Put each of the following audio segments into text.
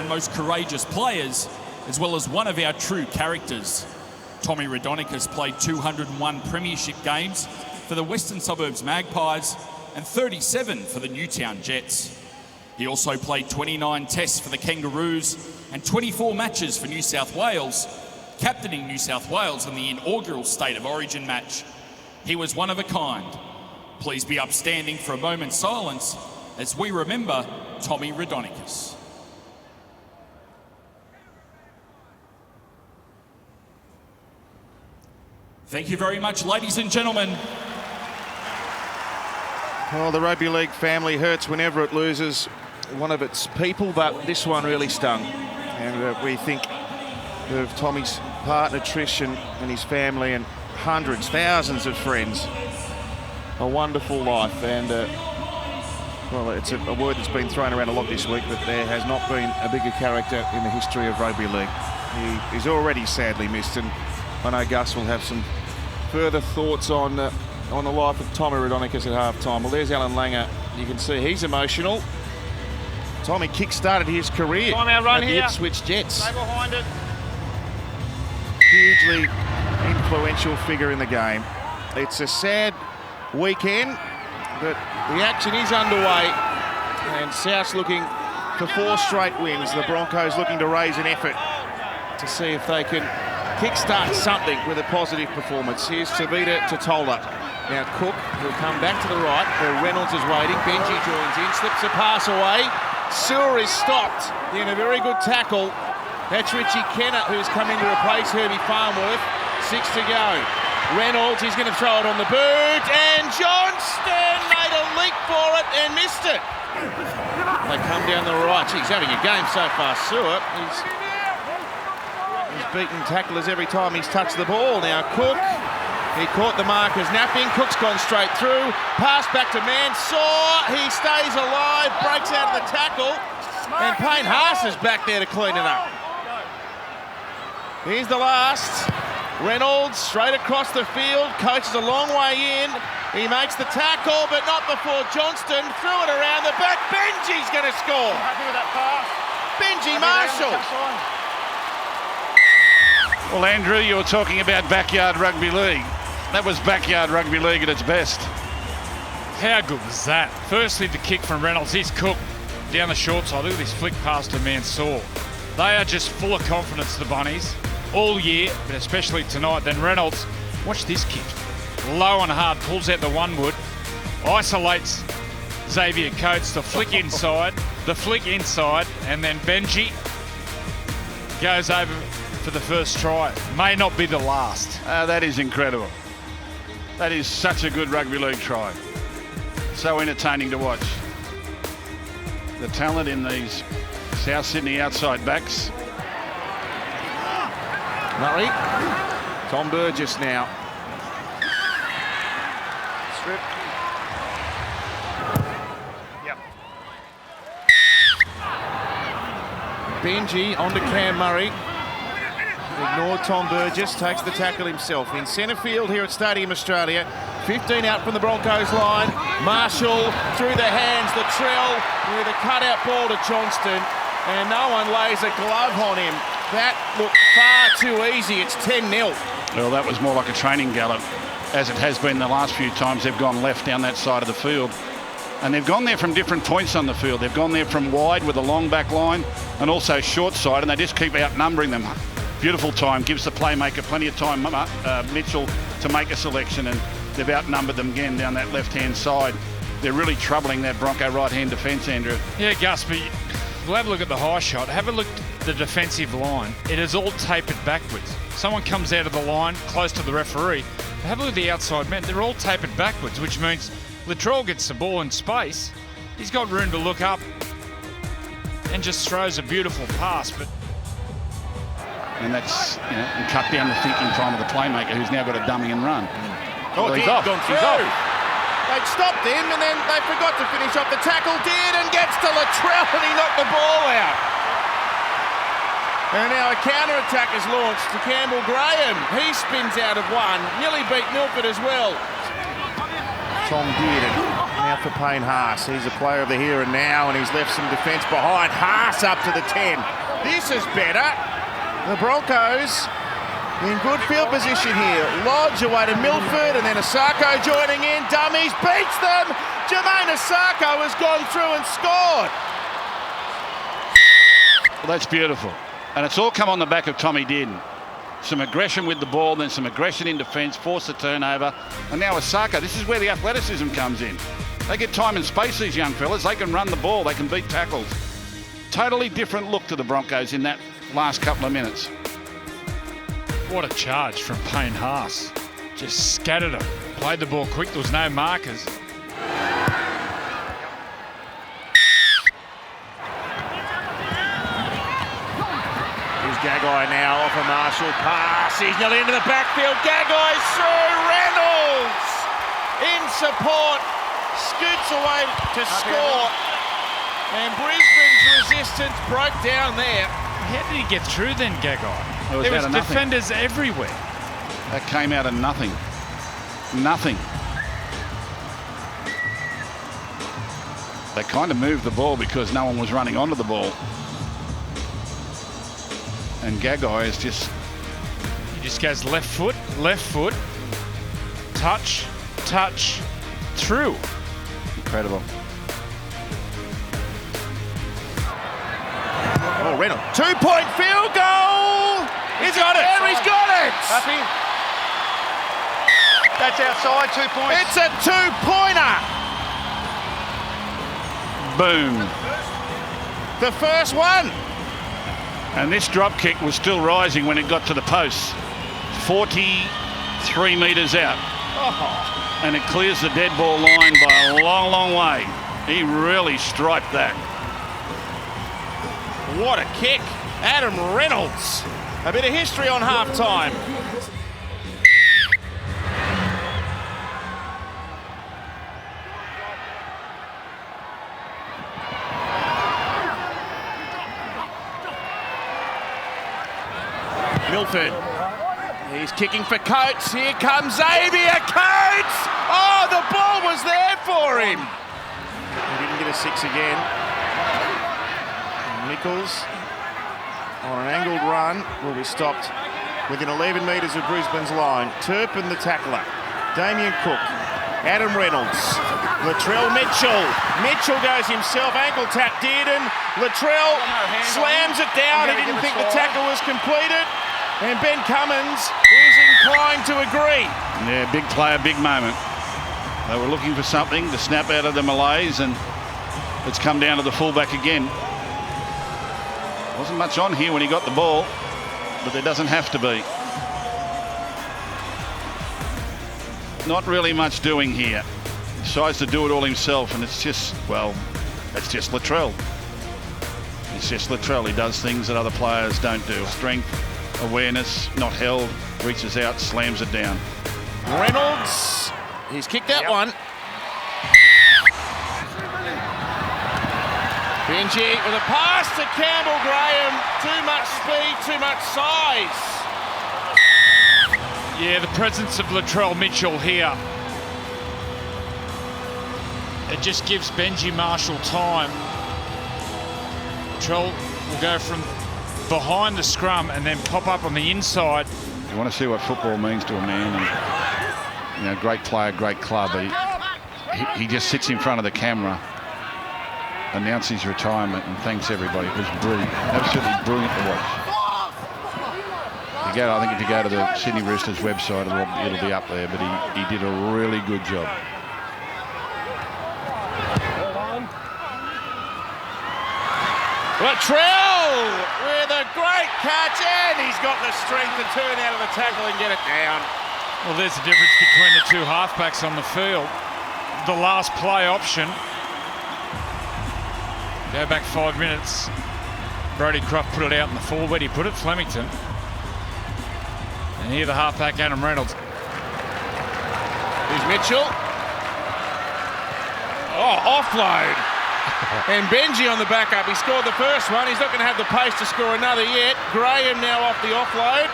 and most courageous players, as well as one of our true characters. Tommy Raudonikis played 201 premiership games for the Western Suburbs Magpies and 37 for the Newtown Jets. He also played 29 tests for the Kangaroos and 24 matches for New South Wales, captaining New South Wales in the inaugural State of Origin match. He was one of a kind. Please be upstanding for a moment's silence as we remember Tommy Raudonikis. Thank you very much, ladies and gentlemen. Well, the rugby league family hurts whenever it loses one of its people, but this one really stung. And we think of Tommy's partner Trish and his family and hundreds, thousands of friends. A wonderful life, and well, it's a word that's been thrown around a lot this week, but there has not been a bigger character in the history of rugby league. He is already sadly missed, and I know Gus will have some further thoughts on the life of Tommy Raudonikis at half-time. Well, there's Alan Langer. You can see he's emotional. Tommy kick-started his career at the Ipswich Jets. Stay behind it. Hugely influential figure in the game. It's a sad weekend, but the action is underway, and South's looking for 4 straight wins. The Broncos looking to raise an effort to see if they can kickstart something with a positive performance. Here's Tavita Totola. Now Cook will come back to the right where Reynolds is waiting. Benji joins in, slips a pass away. Sewer is stopped in a very good tackle. That's Richie Kenner, who's come in to replace Herbie Farnworth. 6 to go. Reynolds, he's going to throw it on the boot, and Johnston made a leap for it and missed it. They come down the right. He's having a game so far, Sewer. He's beaten tacklers every time he's touched the ball. Now Cook, he caught the markers napping. Cook's gone straight through. Pass back to Mansour. He stays alive, breaks out of the tackle, and Payne Haas is back there to clean it up. Here's the last. Reynolds straight across the field, coaches a long way in. He makes the tackle, but not before Johnston threw it around the back. Benji's going to score. Happy with that pass. Benji Marshall. Well, Andrew, you were talking about backyard rugby league. That was backyard rugby league at its best. How good was that? Firstly, the kick from Reynolds. Here's Cook down the short side. Look at this flick pass to Mansour. They are just full of confidence, the Bunnies, all year, but especially tonight. Then Reynolds, watch this kick. Low and hard, pulls out the one wood, isolates Xavier Coates, the flick inside, and then Benji goes over for the first try. May not be the last. That is incredible. That is such a good rugby league try. So entertaining to watch. The talent in these South Sydney outside backs. Murray. Tom Burgess now. Strip. Yep. Benji onto Cam Murray. Ignored Tom Burgess, takes the tackle himself. In centre field here at Stadium Australia. 15 out from the Broncos line. Marshall through the hands, the Trell with a cutout ball to Johnston. And no one lays a glove on him. That looked far too easy. It's 10-0. Well, that was more like a training gallop, as it has been the last few times they've gone left down that side of the field. And they've gone there from different points on the field. They've gone there from wide with a long back line and also short side, and they just keep outnumbering them. Beautiful time, gives the playmaker plenty of time, Mitchell, to make a selection, and they've outnumbered them again down that left-hand side. They're really troubling that Bronco right-hand defence, Andrew. Yeah, Gus, but we'll have a look at the high shot. Have a look at the defensive line. It is all tapered backwards. Someone comes out of the line close to the referee. Have a look at the outside men. They're all tapered backwards, which means Latrell gets the ball in space. He's got room to look up and just throws a beautiful pass. But and that's, and cut down the thinking time of the playmaker, who's now got a dummy and run. Oh, well, he's off. They'd stopped him, and then they forgot to finish off. The tackle did, and gets to Latrell, and he knocked the ball out. And now a counter-attack is launched to Campbell Graham. He spins out of one. Nearly beat Milford as well. Tom did it. Now Now for Payne Haas. He's a player of the here and now, and he's left some defence behind. Haas up to the 10. This is better. The Broncos in good field position here. Lodge away to Milford, and then Asako joining in. Dummies beats them. Jermaine Asako has gone through and scored. Well, that's beautiful. And it's all come on the back of Tommy Dearden. Some aggression with the ball, then some aggression in defence, force the turnover. And now Asako, this is where the athleticism comes in. They get time and space, these young fellas. They can run the ball, they can beat tackles. Totally different look to the Broncos in that last couple of minutes. What a charge from Payne Haas. Just scattered him. Played the ball quick, there was no markers. Gagai now off a Marshall pass. He's nearly into the backfield. Gagai's through. Reynolds in support. Scoots away to score. And Brisbane's resistance broke down there. How did he get through then, Gagai? There was defenders everywhere. That came out of nothing. Nothing. They kind of moved the ball because no one was running onto the ball. And Gagai is just... He just goes left foot, touch, through. Incredible. Oh, Reynolds. 2-point field goal! He's got it! There, he's got it! Happy? That's outside, 2 points. It's a two-pointer! Boom. The first one! And this drop kick was still rising when it got to the posts. 43 metres out. Oh. And it clears the dead ball line by a long, long way. He really striped that. What a kick. Adam Reynolds. A bit of history on half-time. Milford. He's kicking for Coates. Here comes Xavier Coates. Oh, the ball was there for him. He didn't get a 6 again. Nichols on an angled run will be stopped within 11 metres of Brisbane's line. Turpin the tackler. Damien Cook. Adam Reynolds. Latrell Mitchell. Mitchell goes himself. Ankle tap Dearden. Latrell slams it down. He didn't think the tackle was completed. And Ben Cummins is inclined to agree. Yeah, big player, big moment. They were looking for something to snap out of the malaise, and it's come down to the fullback again. Wasn't much on here when he got the ball, but there doesn't have to be. Not really much doing here. He decides to do it all himself, and it's just, well, that's just Latrell. It's just Latrell. He does things that other players don't do. Strength, awareness, not held, reaches out, slams it down. Reynolds, he's kicked that one. Benji with a pass to Campbell Graham. Too much speed, too much size. Yeah, the presence of Latrell Mitchell here. It just gives Benji Marshall time. Latrell will go from behind the scrum and then pop up on the inside. You want to see what football means to a man, and, you know, great player, great club. He just sits in front of the camera, announces his retirement, and thanks everybody. It was brilliant, absolutely brilliant to watch. I think if you go to the Sydney Roosters website, it'll be up there, but he did a really good job. Latrell with a great catch, and he's got the strength to turn out of the tackle and get it down. Well, there's the difference between the two halfbacks on the field. The last play option. Go back 5 minutes. Brodie Croft put it out in the forward. Where'd he put it? Flemington. And here the halfback, Adam Reynolds. Here's Mitchell. Oh, offload. And Benji on the backup. He scored the first one. He's not going to have the pace to score another yet. Graham now off the offload.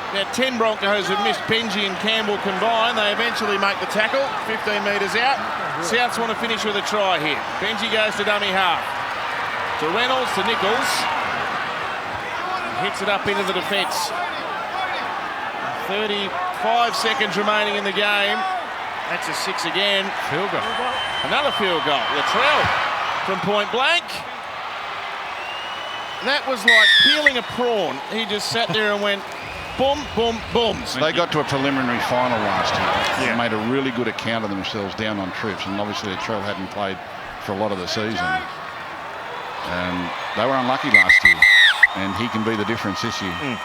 Now 10 Broncos have missed Benji and Campbell combined. They eventually make the tackle, 15 metres out. Souths want to finish with a try here. Benji goes to dummy half. To Reynolds, to Nichols. Hits it up into the defence. 35 seconds remaining in the game. That's a 6 again. Field goal. Another field goal. Latrell from point blank. That was like peeling a prawn. He just sat there and went boom, boom, boom. They got to a preliminary final last year. They made a really good account of themselves down on trips, and obviously Latrell hadn't played for a lot of the season. And they were unlucky last year, and he can be the difference this year.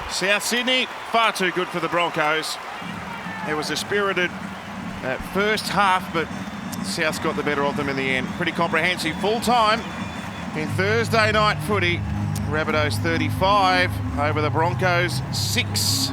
South Sydney, far too good for the Broncos. It was a spirited first half, but South's got the better of them in the end. Pretty comprehensive. Full time in Thursday night footy. Rabbitohs 35 over the Broncos 6.